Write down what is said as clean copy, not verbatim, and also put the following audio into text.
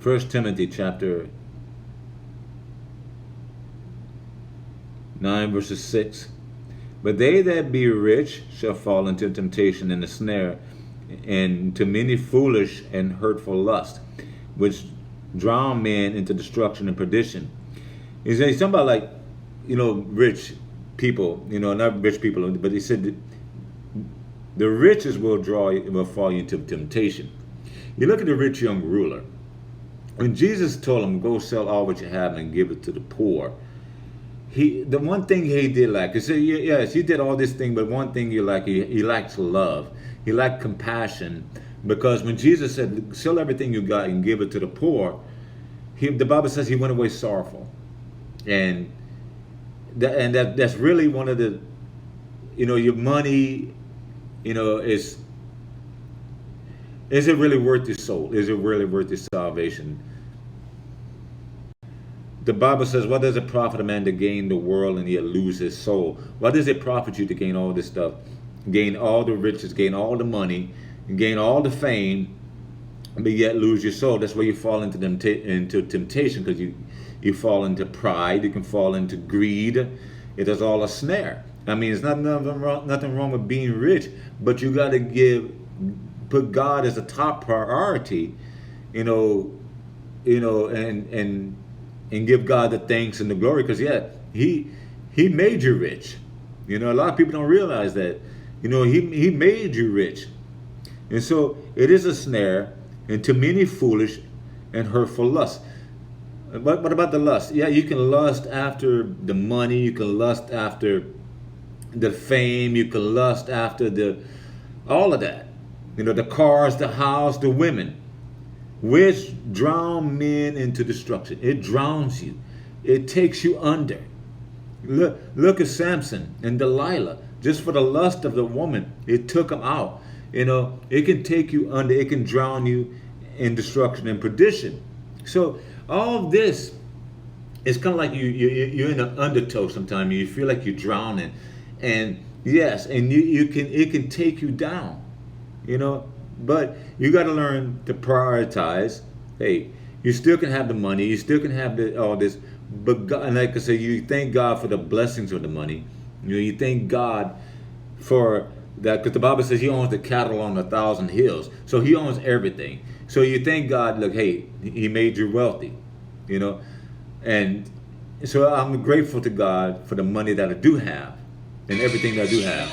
First Timothy chapter 9 verses 6. But they that be rich shall fall into temptation and a snare, and to many foolish and hurtful lusts, which drown men into destruction and perdition. He's talking about, like, rich people, not rich people, but he said that the riches will fall you into temptation. You look at the rich young ruler. When Jesus told him, go sell all what you have and give it to the poor, the one thing he did lack, he said, yes, he did all this thing, but one thing he lacks love. He lacked compassion, because when Jesus said, sell everything you got and give it to the poor, the Bible says he went away sorrowful. And that's really one of the, your money, is it really worth your soul? Is it really worth your salvation? The Bible says, what does it profit a man to gain the world and yet lose his soul? What does it profit you to gain all this stuff? Gain all the riches, gain all the money, gain all the fame, but yet lose your soul. That's where you fall into temptation, because you fall into pride. You can fall into greed. It is all a snare. I mean, it's nothing wrong with being rich, but you got to put God as a top priority, and give God the thanks and the glory, because he made you rich. A lot of people don't realize that. He made you rich. And so it is a snare, and to many foolish and hurtful lusts. But what about the lust? Yeah, you can lust after the money, you can lust after the fame, you can lust after all of that. The cars, the house, the women, which drown men into destruction. It drowns you. It takes you under. Look at Samson and Delilah. Just for the lust of the woman, it took them out. It can take you under. It can drown you in destruction and perdition. So all of this is kind of like you're in an undertow sometimes. You feel like you're drowning, and yes, and it can take you down. But you got to learn to prioritize. Hey, you still can have the money. You still can have all this. But God, and like I said, you thank God for the blessings of the money. You thank God for that, because the Bible says he owns the cattle on 1,000 hills. So he owns everything. So you thank God, look, hey, he made you wealthy, And so I'm grateful to God for the money that I do have and everything that I do have.